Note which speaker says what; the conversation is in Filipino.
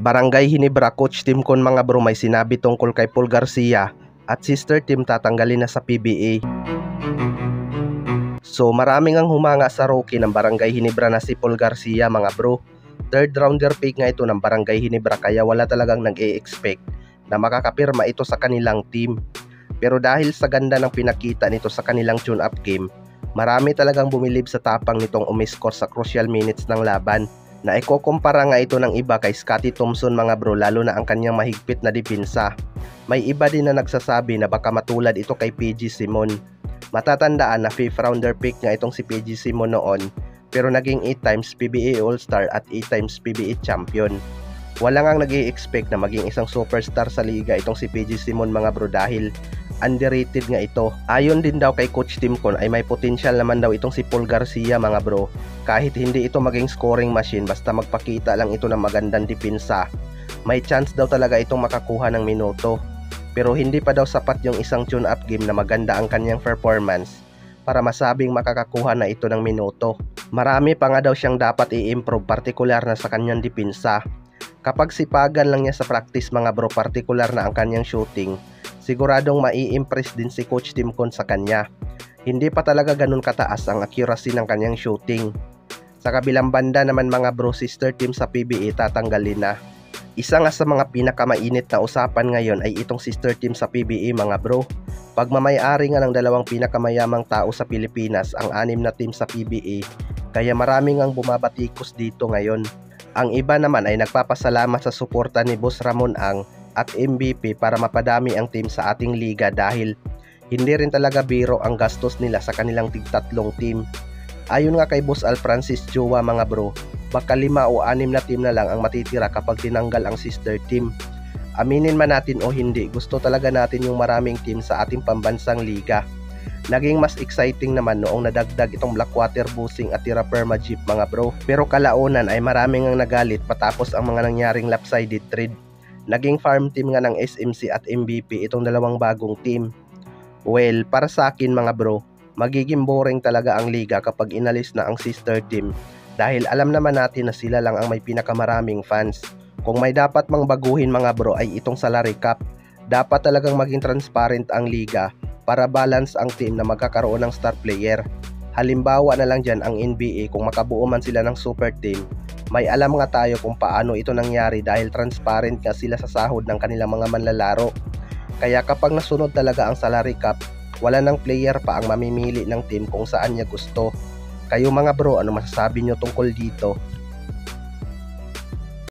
Speaker 1: Barangay Hinebra coach team kon mga bro may sinabi tungkol kay Paul Garcia at sister team tatanggalin na sa PBA. So maraming ang humanga sa rookie ng Barangay Hinebra na si Paul Garcia mga bro. Third rounder pick nga ito ng Barangay Hinebra kaya wala talagang nag-e-expect na makakapirma ito sa kanilang team. Pero dahil sa ganda ng pinakita nito sa kanilang tune-up game, marami talagang bumilib sa tapang nitong umiscore sa crucial minutes ng laban. Na ikukumpara nga ito ng iba kay Scottie Thompson mga bro, lalo na ang kanyang mahigpit na depensa. May iba din na nagsasabi na baka matulad ito kay PG Simon. Matatandaan na 5th rounder pick nga itong si PG Simon noon, pero naging 8 times PBA All-Star at 8 times PBA Champion. Wala ngang nag-i-expect na maging isang superstar sa liga itong si PG Simon mga bro dahil underrated nga ito. Ayon din daw kay Coach Tim Con ay may potential naman daw itong si Paul Garcia mga bro. Kahit hindi ito maging scoring machine basta magpakita lang ito ng magandang depensa, may chance daw talaga itong makakuha ng minuto. Pero hindi pa daw sapat yung isang tune-up game na maganda ang kanyang performance para masabing makakakuha na ito ng minuto. Marami pa nga daw siyang dapat i-improve partikular na sa kanyang depensa. Kapag sipagan lang niya sa practice mga bro, partikular na ang kanyang shooting, siguradong mai-impress din si Coach Tim Con sa kanya. Hindi pa talaga ganun kataas ang accuracy ng kanyang shooting. Sa kabilang banda naman mga bro, sister team sa PBA tatanggalin na. Isa nga sa mga pinakamainit na usapan ngayon ay itong sister team sa PBA mga bro. Pagmamayari nga ng dalawang pinakamayamang tao sa Pilipinas ang 6 na team sa PBA, kaya maraming ang bumabatikos dito ngayon. Ang iba naman ay nagpapasalamat sa suporta ni Boss Ramon Ang at MVP para mapadami ang team sa ating liga dahil hindi rin talaga biro ang gastos nila sa kanilang tig-3 team. Ayon nga kay Boss Al Francis Jowa mga bro, baka 5 o 6 na team na lang ang matitira kapag tinanggal ang sister team. Aminin man natin o hindi, gusto talaga natin yung maraming team sa ating pambansang liga. Naging mas exciting naman noong nadagdag itong Blackwater Busing at Tira Perma Jeep mga bro. Pero kalaunan ay maraming ang nagalit patapos ang mga nangyaring lopsided trade. Naging farm team nga ng SMC at MVP itong dalawang bagong team. Well, para sa akin mga bro, magiging boring talaga ang liga kapag inalis na ang sister team dahil alam naman natin na sila lang ang may pinakamaraming fans. Kung may dapat mang baguhin mga bro ay itong salary cap. Dapat talagang maging transparent ang liga para balance ang team na magkakaroon ng star player. Halimbawa na lang dyan ang NBA, kung makabuo man sila ng super team, may alam nga tayo kung paano ito nangyari dahil transparent nga sila sa sahod ng kanilang mga manlalaro. Kaya kapag nasunod talaga ang salary cap, wala ng player pa ang mamimili ng team kung saan niya gusto. Kayo mga bro, ano masasabi nyo tungkol dito?